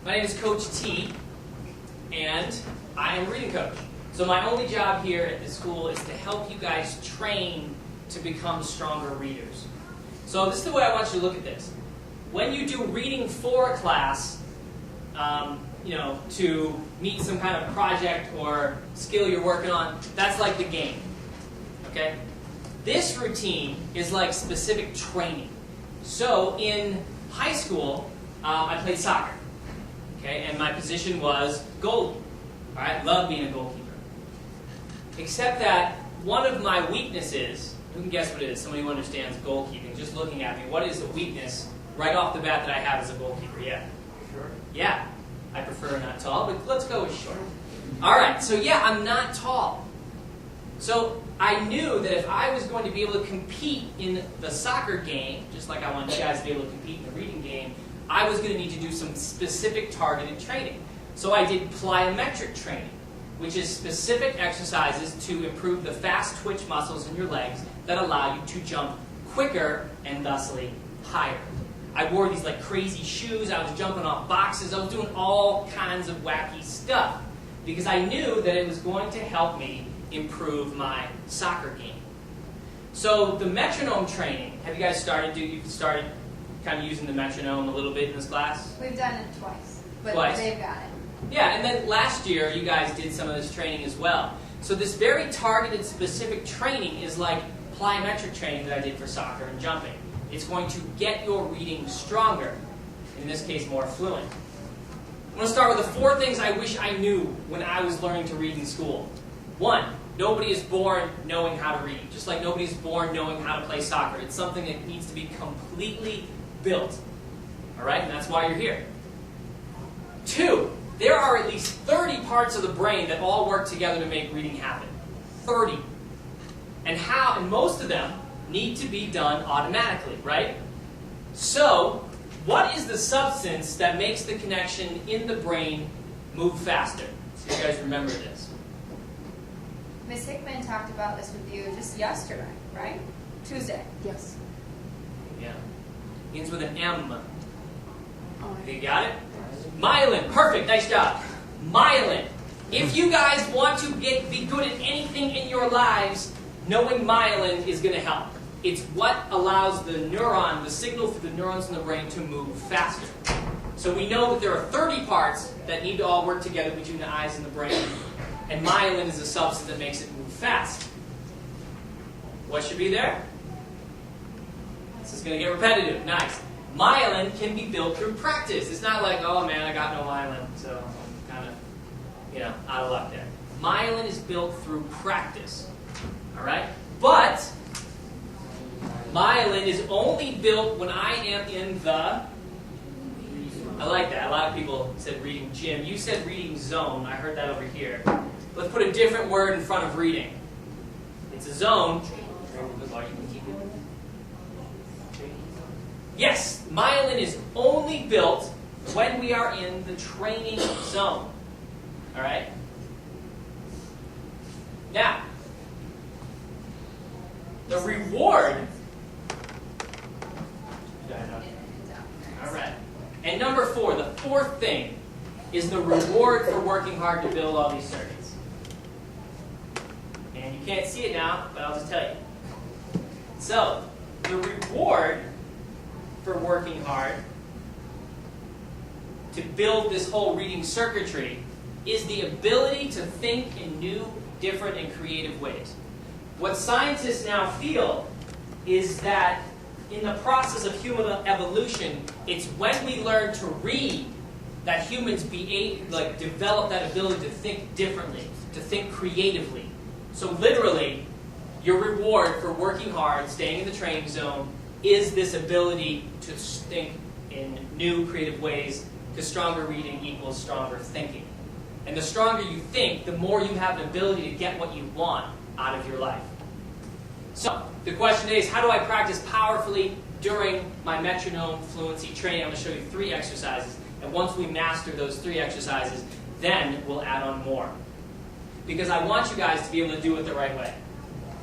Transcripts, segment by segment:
My name is Coach T, and I am a reading coach. So my only job here at this school is to help you guys train to become stronger readers. So this is the way I want you to look at this. When you do reading for a class, to meet some kind of project or skill you're working on, that's like the game. Okay? This routine is like specific training. So in high school, I played soccer. Okay, and my position was goalie. All right, love being a goalkeeper. Except that one of my weaknesses, who can guess what it is? Somebody who understands goalkeeping, just looking at me. What is a weakness right off the bat that I have as a goalkeeper? Yeah. Short. Yeah. I prefer not tall, but let's go with short. All right, so yeah, I'm not tall. So I knew that if I was going to be able to compete in the soccer game, just like I want you guys to be able to compete in the reading game, I was going to need to do some specific targeted training. So I did plyometric training, which is specific exercises to improve the fast twitch muscles in your legs that allow you to jump quicker and thusly higher. I wore these like crazy shoes, I was jumping off boxes, I was doing all kinds of wacky stuff because I knew that it was going to help me improve my soccer game. So the metronome training, have you guys started kind of using the metronome a little bit in this class? We've done it twice, but Twice. They've got it. Yeah, and then last year you guys did some of this training as well. So this very targeted, specific training is like plyometric training that I did for soccer and jumping. It's going to get your reading stronger, in this case more fluent. I'm going to start with the 4 things I wish I knew when I was learning to read in school. 1, nobody is born knowing how to read, just like nobody is born knowing how to play soccer. It's something that needs to be completely built. All right, and that's why you're here. 2, there are at least 30 parts of the brain that all work together to make reading happen. 30. And most of them need to be done automatically, right? So, what is the substance that makes the connection in the brain move faster? So you guys remember this. Miss Hickman talked about this with you just yesterday, right? Tuesday. Yes. Yeah. Begins with an M. Oh, You got it? Myelin. Perfect. Nice job. Myelin. If you guys want to be good at anything in your lives, knowing myelin is going to help. It's what allows the signal through the neurons in the brain to move faster. So we know that there are 30 parts that need to all work together between the eyes and the brain. And myelin is a substance that makes it move fast. What should be there? This is going to get repetitive. Nice. Myelin can be built through practice. It's not like, oh man, I got no myelin, so I'm kind of, out of luck there. Myelin is built through practice. All right? But myelin is only built when I am in the, I like that. A lot of people said reading gym. You said reading zone. I heard that over here. Let's put a different word in front of reading. It's a zone. Yes, myelin is only built when we are in the training zone. All right? Now, the reward. All right. And number 4, the 4th thing, is the reward for working hard to build all these circuits. And you can't see it now, but I'll just tell you. So, the reward for working hard to build this whole reading circuitry is the ability to think in new, different, and creative ways. What scientists now feel is that in the process of human evolution, it's when we learn to read that humans develop that ability to think differently, to think creatively. So literally, your reward for working hard, staying in the training zone, is this ability to think in new, creative ways, because stronger reading equals stronger thinking. And the stronger you think, the more you have an ability to get what you want out of your life. So, the question is, how do I practice powerfully during my metronome fluency training? I'm going to show you 3 exercises. And once we master those 3 exercises, then we'll add on more. Because I want you guys to be able to do it the right way.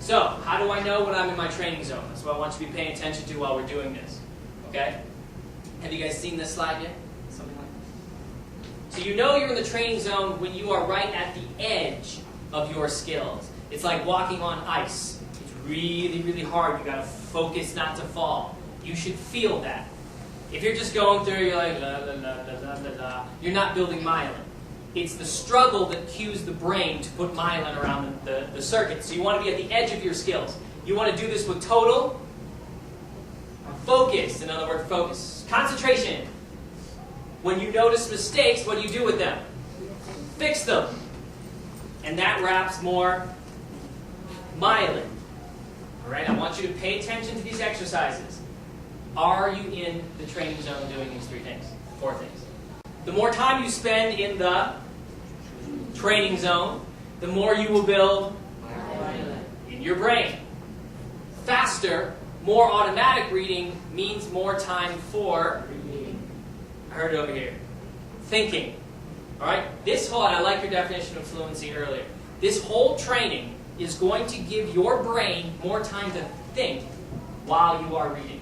So, how do I know when I'm in my training zone? That's what I want you to be paying attention to while we're doing this. Okay? Have you guys seen this slide yet? Something like So you know you're in the training zone when you are right at the edge of your skills. It's like walking on ice. It's really, really hard. You gotta focus not to fall. You should feel that. If you're just going through, you're like, la, la, la, la, la, la, you're not building myelin. It's the struggle that cues the brain to put myelin around the circuit. So you want to be at the edge of your skills. You want to do this with total focus. In other words, focus. Concentration. When you notice mistakes, what do you do with them? Fix them. And that wraps more myelin. All right, I want you to pay attention to these exercises. Are you in the training zone doing these 4 things? The more time you spend in the training zone, the more you will build in your brain. Faster, more automatic reading means more time for, I heard it over here, thinking. All right? This whole, and I like your definition of fluency earlier, this whole training is going to give your brain more time to think while you are reading.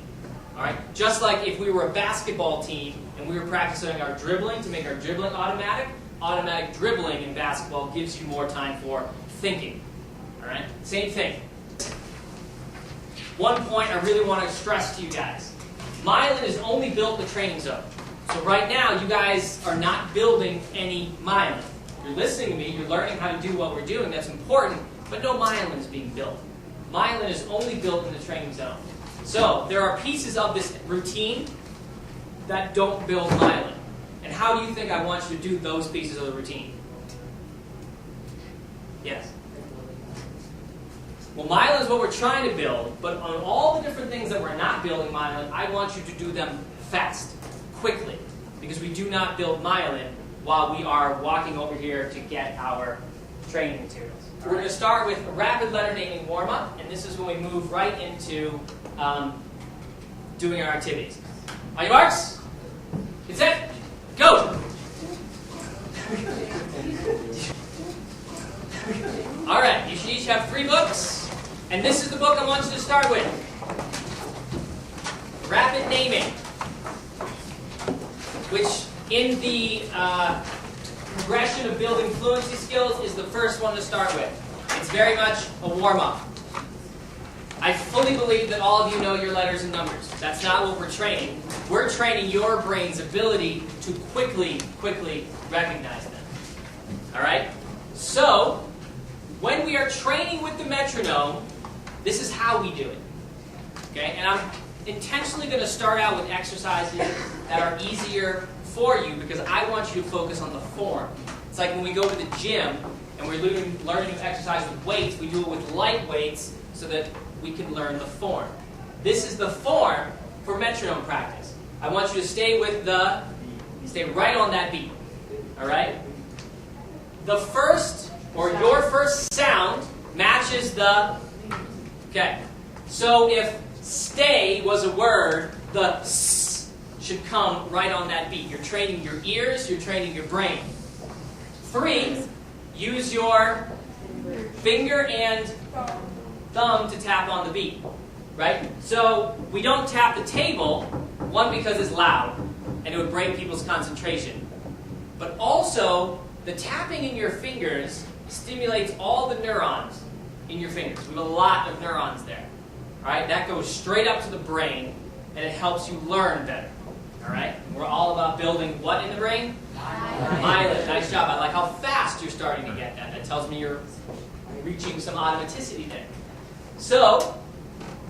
All right? Just like if we were a basketball team and we were practicing our dribbling to make our dribbling automatic dribbling in basketball gives you more time for thinking. All right? Same thing. One point I really want to stress to you guys. Myelin is only built in the training zone. So right now, you guys are not building any myelin. You're listening to me, you're learning how to do what we're doing, that's important, but no myelin is being built. Myelin is only built in the training zone. So, there are pieces of this routine that don't build myelin. And how do you think I want you to do those pieces of the routine? Yes? Well, myelin is what we're trying to build, but on all the different things that we're not building myelin, I want you to do them fast, quickly, because we do not build myelin while we are walking over here to get our training materials. We're going to start with a rapid letter naming warm-up, and this is when we move right into doing our activities. On your marks, get set, go! All right, you should each have 3 books, and this is the book I want you to start with. Rapid naming, which in the progression of building fluency skills is the first one to start with. It's very much a warm-up. I fully believe that all of you know your letters and numbers. That's not what we're training. We're training your brain's ability to quickly recognize them. All right? So, when we are training with the metronome, this is how we do it. Okay? And I'm intentionally going to start out with exercises that are easier for you because I want you to focus on the form. It's like when we go to the gym and we're learning to exercise with weights, we do it with light weights so that we can learn the form. This is the form for metronome practice. I want you to stay right on that beat. All right? The first, or your first sound matches the, okay. So if stay was a word, the s should come right on that beat. You're training your ears, you're training your brain. 3, use your finger and thumb to tap on the beat, right? So we don't tap the table, one, because it's loud, and it would break people's concentration. But also, the tapping in your fingers stimulates all the neurons in your fingers. We have a lot of neurons there. All right? That goes straight up to the brain, and it helps you learn better. All right? We're all about building what in the brain? Myelin. Nice job. I like how fast you're starting to get that. That tells me you're reaching some automaticity there. So,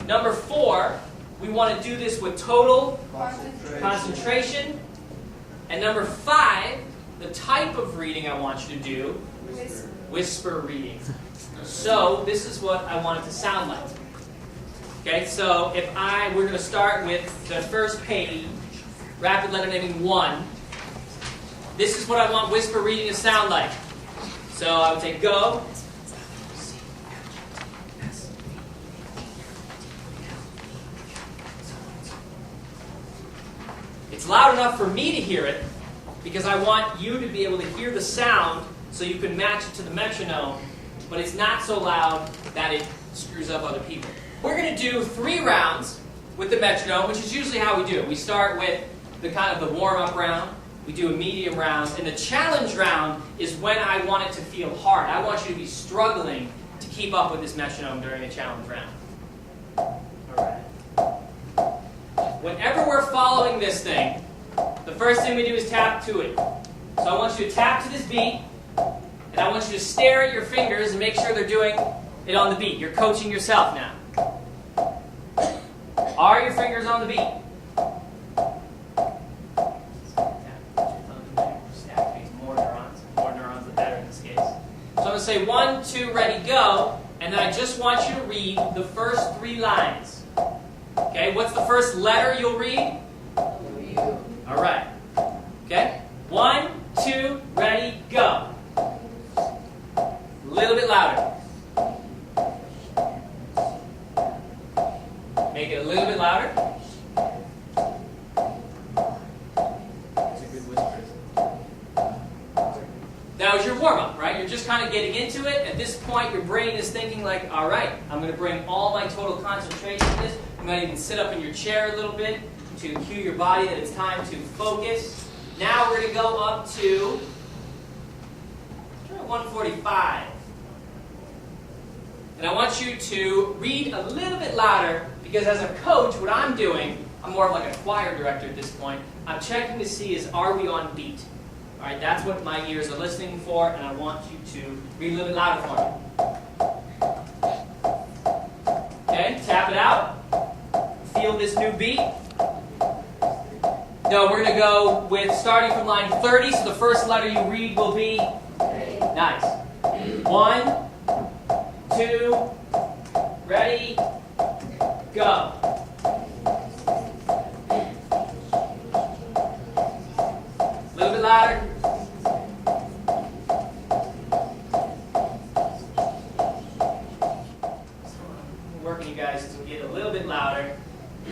number 4, we want to do this with total concentration. And number 5, the type of reading I want you to do, whisper reading. So, this is what I want it to sound like. Okay, so we're going to start with the first page, rapid letter naming 1. This is what I want whisper reading to sound like. So I would say go. It's loud enough for me to hear it because I want you to be able to hear the sound so you can match it to the metronome, but it's not so loud that it screws up other people. We're going to do 3 rounds with the metronome, which is usually how we do it. We start with the kind of the warm-up round, we do a medium round, and the challenge round is when I want it to feel hard. I want you to be struggling to keep up with this metronome during a challenge round. Alright. Whenever we're following this thing, the first thing we do is tap to it. So I want you to tap to this beat, and I want you to stare at your fingers and make sure they're doing it on the beat. You're coaching yourself now. Are your fingers on the beat? More neurons the better in this case. So I'm going to say 1, 2, ready, go, and then I just want you to read the first 3 lines. Okay, what's the first letter you'll read? W. All right. Okay, 1, 2, ready, go. A little bit louder. Make it a little bit louder. That's a good whisper. That was your warm-up, right? You're just kind of getting into it. At this point, your brain is thinking like, all right, I'm going to bring all my total concentration to this. You might even sit up in your chair a little bit to cue your body that it's time to focus. Now we're going to go up to 145. And I want you to read a little bit louder, because as a coach, what I'm doing, I'm more of like a choir director at this point. I'm checking to see are we on beat. All right, that's what my ears are listening for, and I want you to read a little bit louder for me. Okay, tap it out. Feel this new beat. No, we're going to go with starting from line 30, so the first letter you read will be nice. 1, 2, ready, go. A little bit louder. I'm working you guys to get a little bit louder,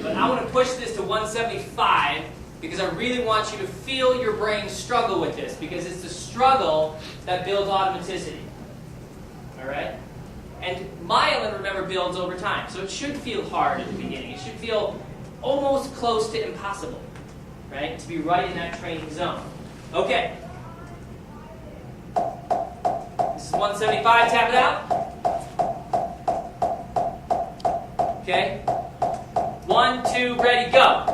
but I want to push this to 175 because I really want you to feel your brain struggle with this, because it's the struggle that builds automaticity. All right? And myelin, remember, builds over time. So it should feel hard at the beginning. It should feel almost close to impossible, right? To be right in that training zone. Okay. This is 175. Tap it out. Okay. 1, 2, ready, go.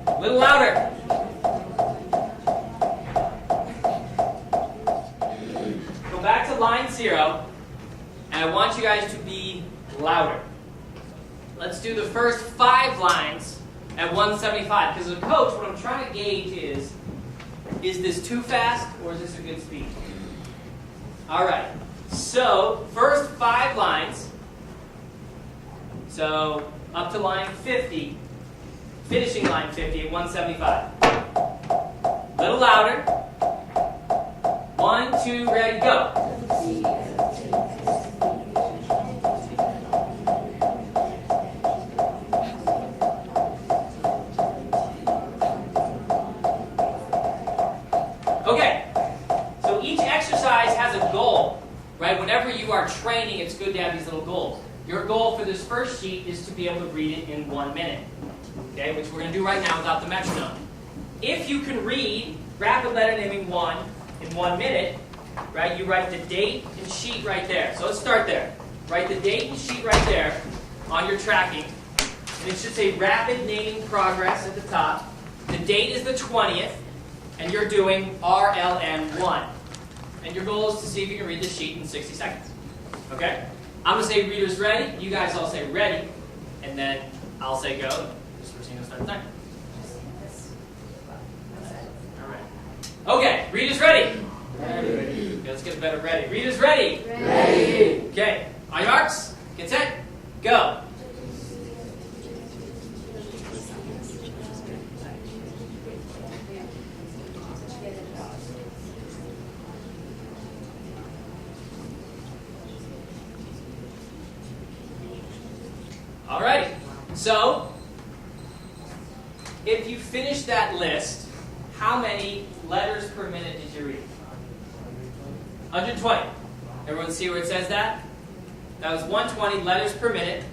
A little louder. Back to line 0, and I want you guys to be louder. Let's do the first 5 lines at 175, because as a coach, what I'm trying to gauge is this too fast, or is this a good speed? All right, so first 5 lines, so up to line 50, finishing line 50 at 175. A little louder. 1, 2, ready, go. Okay, so each exercise has a goal, right? Whenever you are training, it's good to have these little goals. Your goal for this first sheet is to be able to read it in 1 minute, okay, which we're going to do right now without the metronome. If you can read rapid letter naming 1 in 1 minute, right, you write the date and sheet right there. So let's start there. Write the date and sheet right there on your tracking. And it should say rapid naming progress at the top. The date is the 20th, and you're doing RLN1. And your goal is to see if you can read the sheet in 60 seconds. Okay? I'm going to say readers ready. You guys all say ready. And then I'll say go. This person's going to start the timer. All right. Okay, readers ready. Ready. Okay, let's get better ready. Readers ready? Ready. Okay, on your marks, get set, go. Alrighty, so if you finish that list, how many letters per minute did you read? 120. Everyone see where it says that? That was 120 letters per minute.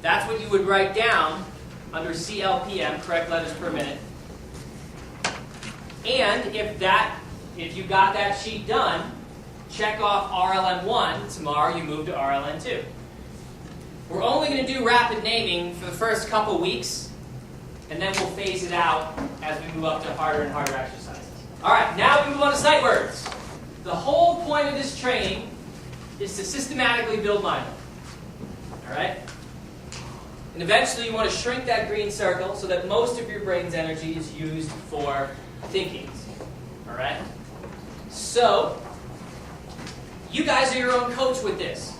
That's what you would write down under CLPM, correct letters per minute. And if you got that sheet done, check off RLN1. Tomorrow you move to RLN2. We're only going to do rapid naming for the first couple weeks, and then we'll phase it out as we move up to harder and harder exercises. All right, now we move on to sight words. The whole point of this training is to systematically build mind. All right? And eventually you want to shrink that green circle so that most of your brain's energy is used for thinking. All right? So, you guys are your own coach with this.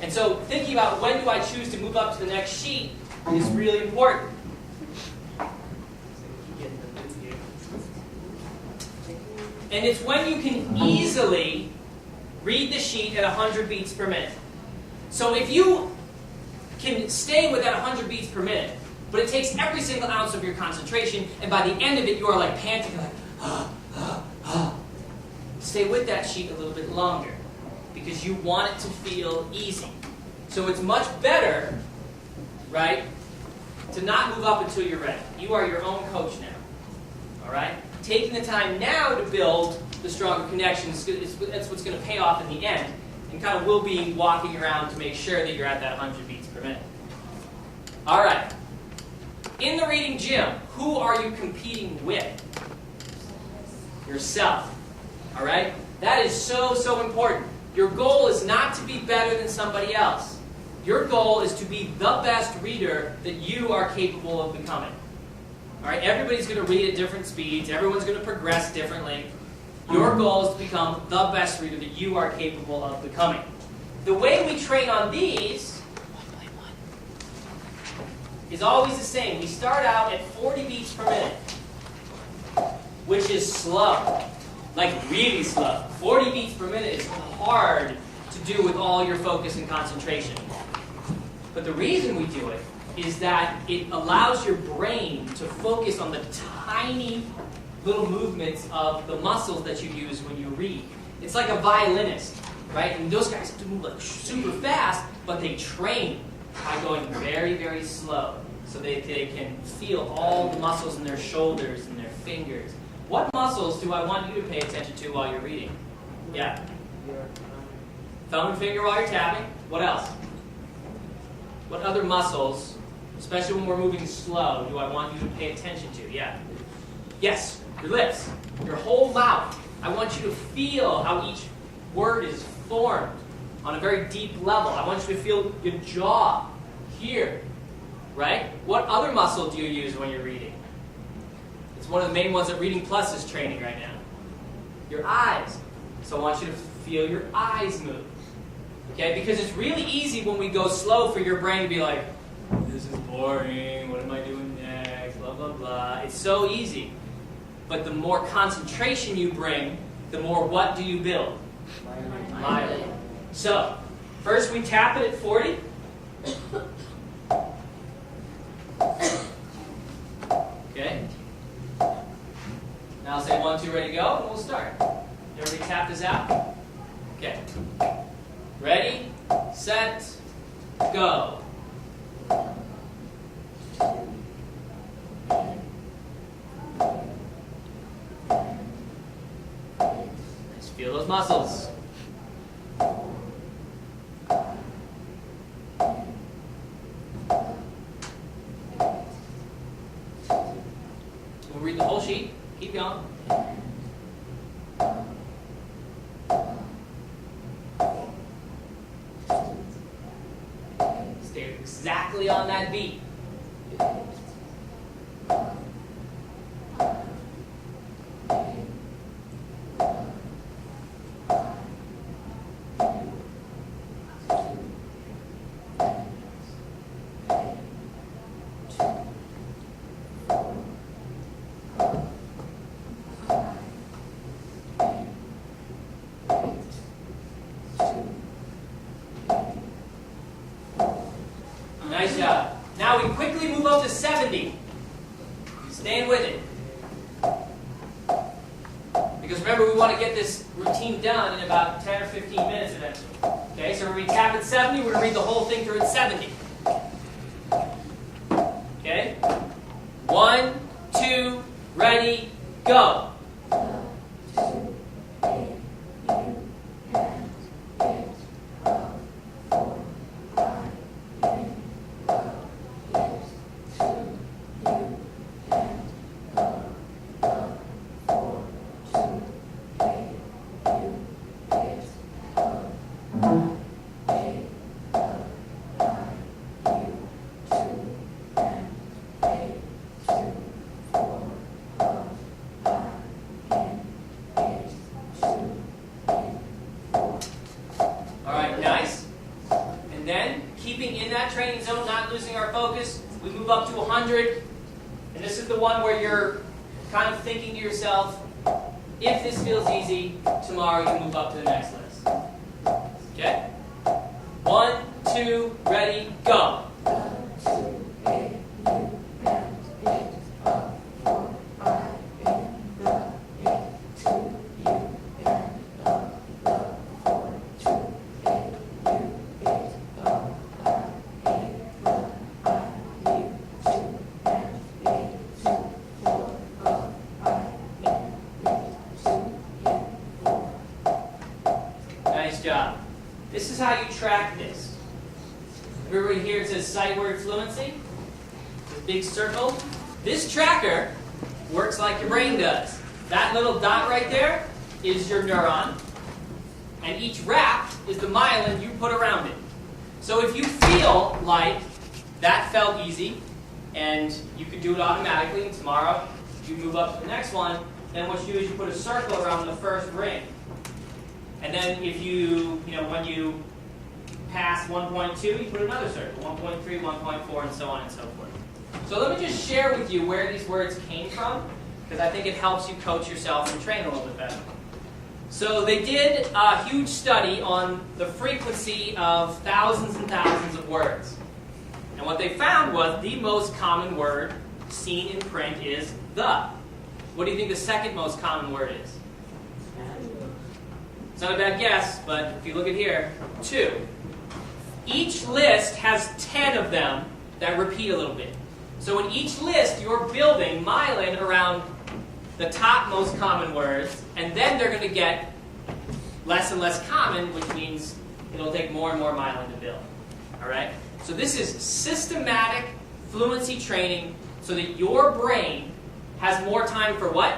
And so thinking about when do I choose to move up to the next sheet is really important. And it's when you can easily read the sheet at 100 beats per minute. So if you can stay with that 100 beats per minute, but it takes every single ounce of your concentration, and by the end of it you are like panting, like, stay with that sheet a little bit longer, because you want it to feel easy. So it's much better, right, to not move up until you're ready. You are your own coach now. All right? Taking the time now to build the stronger connections, that's what's going to pay off in the end. And kind of will be walking around to make sure that you're at that 100 beats per minute. All right. In the reading gym, who are you competing with? Yourself. All right? That is so, so important. Your goal is not to be better than somebody else. Your goal is to be the best reader that you are capable of becoming. All right? Everybody's going to read at different speeds. Everyone's going to progress differently. Your goal is to become the best reader that you are capable of becoming. The way we train on these is always the same. We start out at 40 beats per minute, which is slow. Like really slow. 40 beats per minute is hard to do with all your focus and concentration. But the reason we do it is that it allows your brain to focus on the tiny little movements of the muscles that you use when you read. It's like a violinist, right? And those guys have to move like super fast, but they train by going very, very slow so they can feel all the muscles in their shoulders and their fingers. What muscles do I want you to pay attention to while you're reading? Yeah? Thumb and finger while you're tapping. What else? What other muscles, especially when we're moving slow, do I want you to pay attention to? Yeah? Yes, your lips, your whole mouth. I want you to feel how each word is formed on a very deep level. I want you to feel your jaw here, right? What other muscle do you use when you're reading? It's one of the main ones that Reading Plus is training right now. Your eyes. So I want you to feel your eyes move. Okay? Because it's really easy when we go slow for your brain to be like, this is boring, what am I doing next, blah, blah, blah. It's so easy. But the more concentration you bring, the more what do you build? Myelin. So, first we tap it at 40. Okay? Now I'll say 1, 2, ready, go, and we'll start. Everybody tap this out? Okay. Ready, set, go. Let's feel those muscles. We'll read the whole sheet. Keep going. Stay exactly on that beat. Nice job. Now we quickly move up to 70. Staying with it. Because remember, we want to get this routine done in about 10 or 15 minutes eventually. Okay, so when we tap at 70, we're going to read the whole thing through at 70. 1, 2, ready, go. Keeping in that training zone, not losing our focus, we move up to 100. And this is the one where you're kind of thinking to yourself, if this feels easy, tomorrow you move up to the next list. Okay? 1, 2, ready, go. Nice job. This is how you track this. Everybody here, it says sight word fluency. This big circle. This tracker works like your brain does. That little dot right there is your neuron. And each wrap is the myelin you put around it. So if you feel like that felt easy, and you could do it automatically, and tomorrow you move up to the next one, then what you do is you put a circle around the first ring. And then if when you pass 1.2, you put another circle, 1.3, 1.4, and so on and so forth. So let me just share with you where these words came from, because I think it helps you coach yourself and train a little bit better. So they did a huge study on the frequency of thousands and thousands of words. And what they found was the most common word seen in print is the. What do you think the second most common word is? It's not a bad guess, but if you look at here, 2. Each list has 10 of them that repeat a little bit. So in each list, you're building myelin around the top most common words, and then they're going to get less and less common, which means it'll take more and more myelin to build. All right? So this is systematic fluency training so that your brain has more time for what?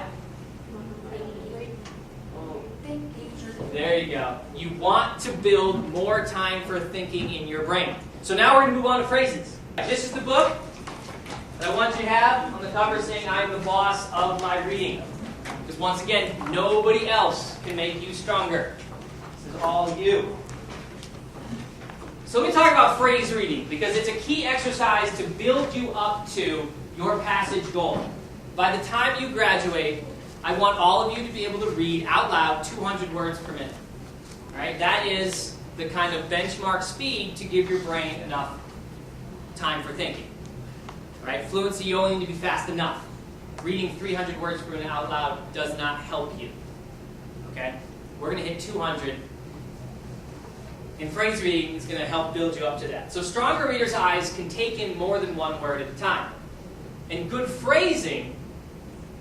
There you go. You want to build more time for thinking in your brain. So now we're going to move on to phrases. This is the book that I want you to have on the cover saying, I'm the boss of my reading. Because once again, nobody else can make you stronger. This is all you. So let me talk about phrase reading, because it's a key exercise to build you up to your passage goal. By the time you graduate, I want all of you to be able to read out loud 200 words per minute. All right? That is the kind of benchmark speed to give your brain enough time for thinking. All right? Fluency, you only need to be fast enough. Reading 300 words per minute out loud does not help you. Okay? We're going to hit 200. And phrase reading is going to help build you up to that. So stronger readers' eyes can take in more than one word at a time. And good phrasing,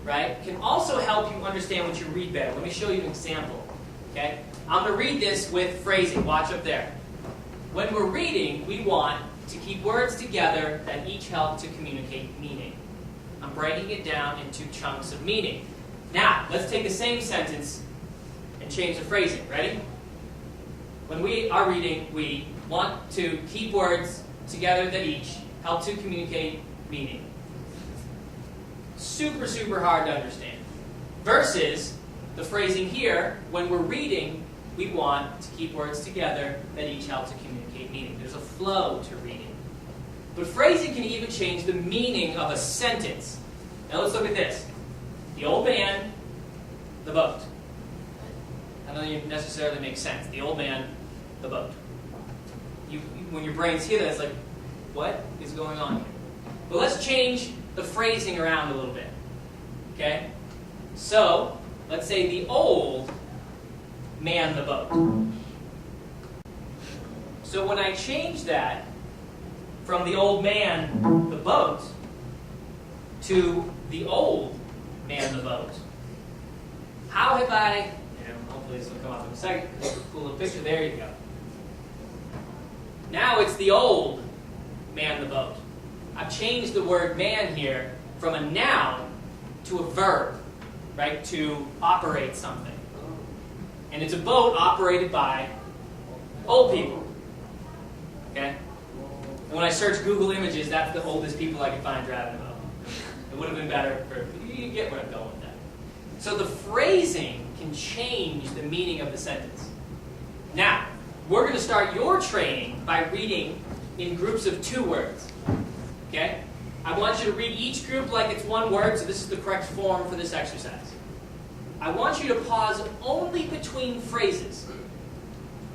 right, can also help you understand what you read better. Let me show you an example. Okay? I'm going to read this with phrasing. Watch up there. When we're reading, we want to keep words together that each help to communicate meaning. I'm breaking it down into chunks of meaning. Now, let's take the same sentence and change the phrasing. Ready? When we are reading, we want to keep words together that each help to communicate meaning. Super, super hard to understand. Versus the phrasing here, when we're reading, we want to keep words together that each help to communicate meaning. There's a flow to reading. But phrasing can even change the meaning of a sentence. Now let's look at this. The old man, the boat. That doesn't even necessarily make sense. The old man, the boat. When your brains hear that, it's like, what is going on here? But let's change the phrasing around a little bit. Okay? So, let's say the old man the boat. So when I change that from the old man the boat to the old man the boat. How have I, and hopefully this will come up in a second, cool little picture, there you go. Now it's the old man the boat. I've changed the word man here from a noun to a verb, right, to operate something. And it's a boat operated by old people. Okay? And when I search Google Images, that's the oldest people I could find driving a boat. It would have been better for, you get where I'm going with that. So the phrasing can change the meaning of the sentence. Now, we're going to start your training by reading in groups of 2 words. Okay? I want you to read each group like it's 1 word, so this is the correct form for this exercise. I want you to pause only between phrases.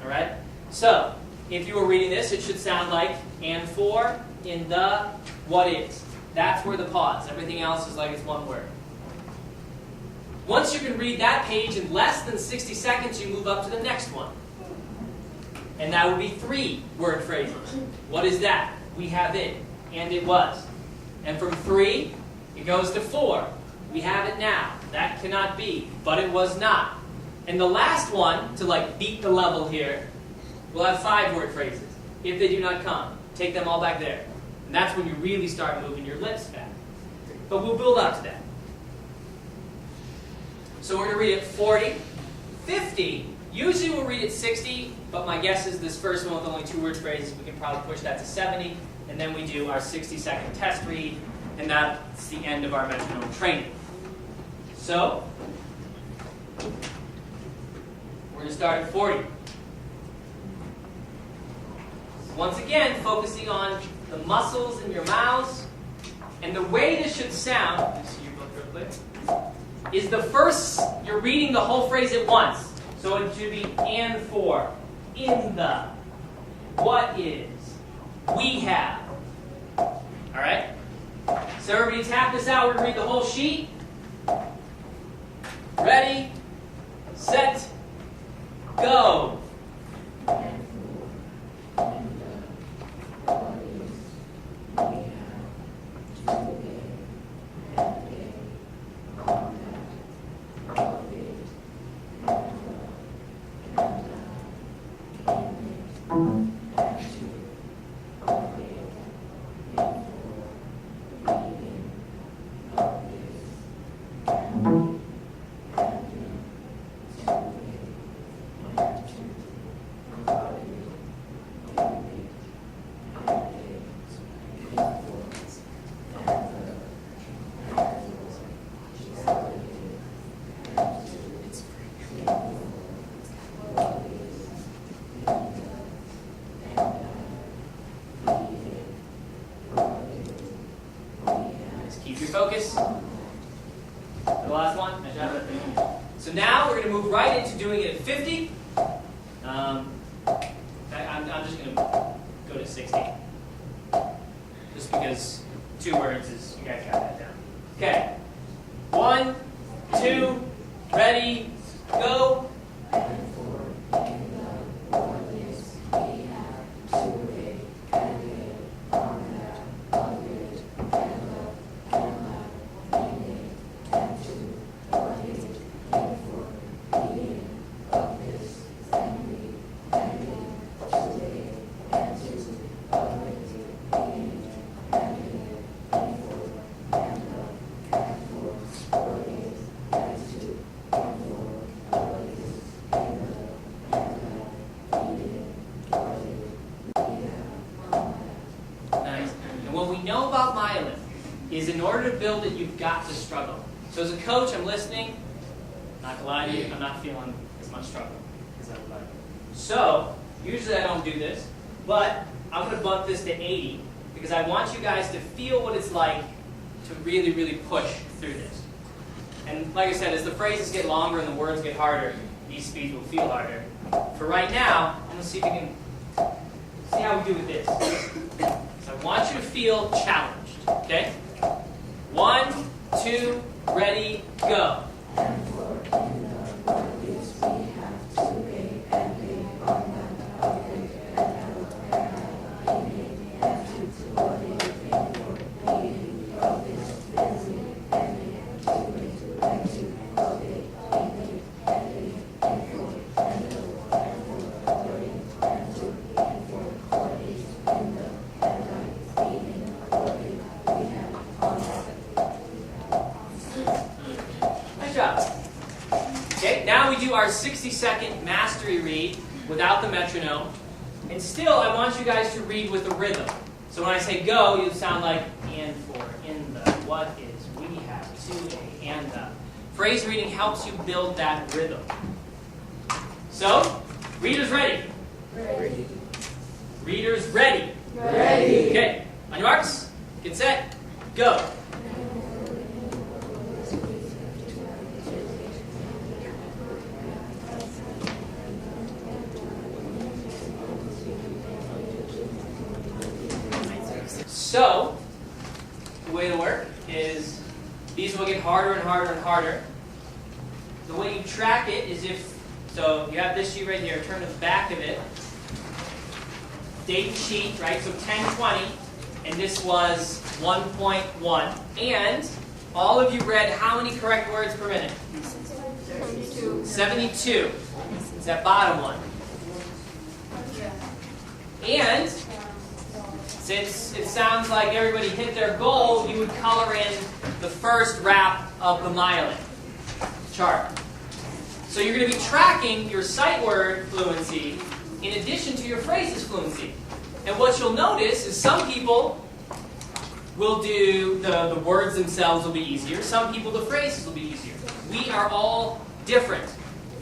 All right? So, if you were reading this, it should sound like and for, in the, what is. That's where the pause. Everything else is like it's 1 word. Once you can read that page in less than 60 seconds, you move up to the next one. And that would be 3-word phrases. What is that? We have it, and it was. And from 3, it goes to 4. We have it now. That cannot be, but it was not. And the last one, to like beat the level here, we'll have 5-word phrases. If they do not come, take them all back there. And that's when you really start moving your lips back. But we'll build up to that. So we're going to read it 40, 50. Usually we'll read it 60, but my guess is this first one with only 2-word phrases, we can probably push that to 70. And then we do our 60-second test read, and that's the end of our metronome training. So, we're going to start at 40. Once again, focusing on the muscles in your mouths. And the way this should sound, let me see your book real quick, is the first, you're reading the whole phrase at once. So it should be and for, in the, what is, we have. All right? So everybody tap this out. We're going to read the whole sheet. Ready, set, go. Focus. The last one. So now we're going to move right into doing it at 50. I'm just going to go to 60. Just because 2 words is, you guys got that down. Okay. 1, 2, ready, go. Is in order to build it, you've got to struggle. So as a coach, I'm listening. Not gonna lie to you, I'm not feeling as much struggle as I would like. So usually I don't do this, but I'm going to bump this to 80 because I want you guys to feel what it's like to really, really push through this. And like I said, as the phrases get longer and the words get harder, these speeds will feel harder. For right now, I'm going to see if we can see how we do with this. So I want you to feel challenged, okay? 1, 2, ready, go. our 60-second mastery read without the metronome. And still, I want you guys to read with a rhythm. So when I say go, you sound like and, for, in the, what is, we have, to, a, and the. Phrase reading helps you build that rhythm. So, readers ready? Ready. Readers ready? Ready. Okay, on your marks, get set, go. So, the way to work is these will get harder and harder and harder. The way you track it is so you have this sheet right here, turn the back of it, date sheet, right, so 10/20, and this was 1.1, and all of you read how many correct words per minute? 72. It's that bottom one. And since it sounds like everybody hit their goal, you would color in the first wrap of the mileage chart. So you're going to be tracking your sight word fluency in addition to your phrases fluency. And what you'll notice is some people will do, the words themselves will be easier. Some people, the phrases will be easier. We are all different.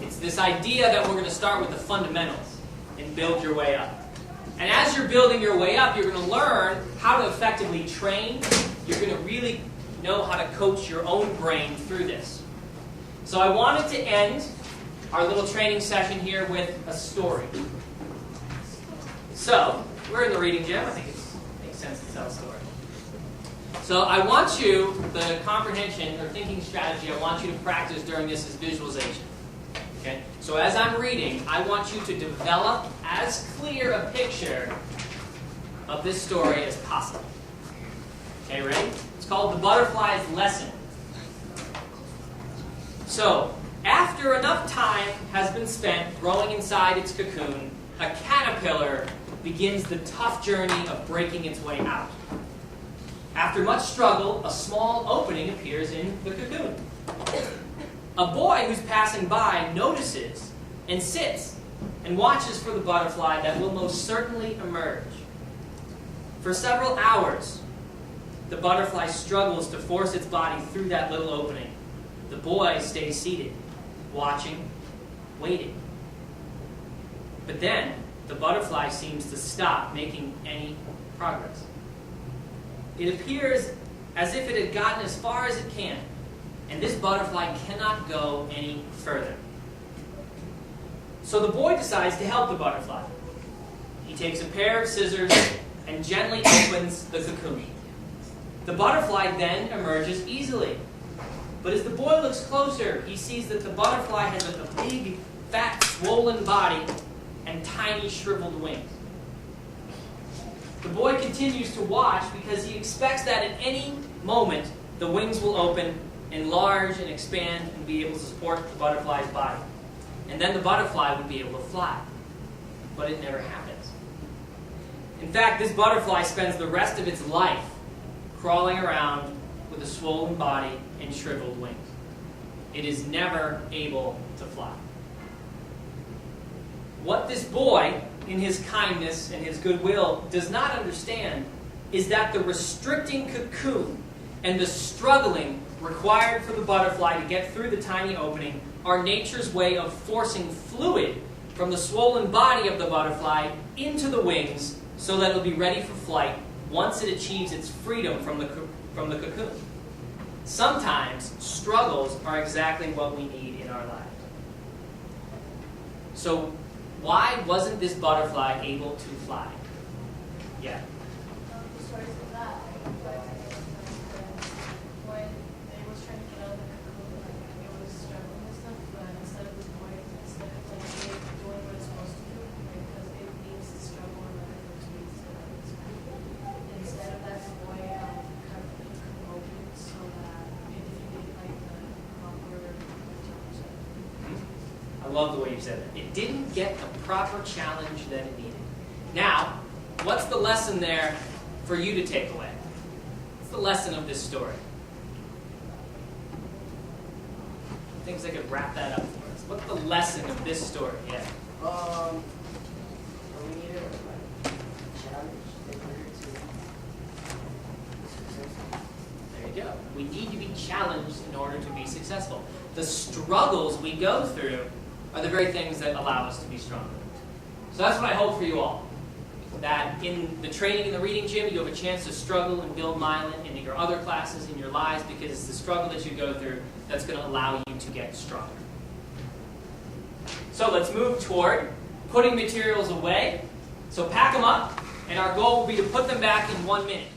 It's this idea that we're going to start with the fundamentals and build your way up. And as you're building your way up, you're going to learn how to effectively train. You're going to really know how to coach your own brain through this. So I wanted to end our little training session here with a story. So, we're in the reading gym. I think it makes sense to tell a story. So I want you, the comprehension or thinking strategy I want you to practice during this is visualization. Okay? So as I'm reading, I want you to develop as clear a picture of this story as possible. Okay, ready? It's called The Butterfly's Lesson. So, after enough time has been spent growing inside its cocoon, a caterpillar begins the tough journey of breaking its way out. After much struggle, a small opening appears in the cocoon. A boy who's passing by notices and sits and watches for the butterfly that will most certainly emerge. For several hours, the butterfly struggles to force its body through that little opening. The boy stays seated, watching, waiting. But then, the butterfly seems to stop making any progress. It appears as if it had gotten as far as it can, and this butterfly cannot go any further. So the boy decides to help the butterfly. He takes a pair of scissors and gently opens the cocoon. The butterfly then emerges easily. But as the boy looks closer, he sees that the butterfly has a big, fat, swollen body and tiny, shriveled wings. The boy continues to watch because he expects that at any moment the wings will open, enlarge, and expand and be able to support the butterfly's body. And then the butterfly would be able to fly. But it never happens. In fact, this butterfly spends the rest of its life crawling around with a swollen body and shriveled wings. It is never able to fly. What this boy, in his kindness and his goodwill, does not understand is that the restricting cocoon and the struggling required for the butterfly to get through the tiny opening are nature's way of forcing fluid from the swollen body of the butterfly into the wings so that it will be ready for flight once it achieves its freedom from the cocoon. Sometimes struggles are exactly what we need in our lives. So why wasn't this butterfly able to fly? Yeah. The stories of that, when it was trying to get out of the cocoon, it was struggling with stuff, but instead of this boy, instead of doing what it's supposed to do, because it needs to struggle in order for it to be instead of that boy cut the cocoon open so that it defeated like the proper challenge. I love the way you said that. It didn't get the proper challenge that it needed. Now, what's the lesson there for you to take away? What's the lesson of this story? Things that could wrap that up for us. us? What's the lesson of this story? Yeah. We need to challenge in order to be successful. There you go. We need to be challenged in order to be successful. The struggles we go through are the very things that allow us to be stronger. So that's what I hope for you all. That in the training in the reading gym, you have a chance to struggle and build myelin in your other classes, in your lives, because it's the struggle that you go through that's going to allow you to get stronger. So let's move toward putting materials away. So pack them up, and our goal will be to put them back in 1 minute.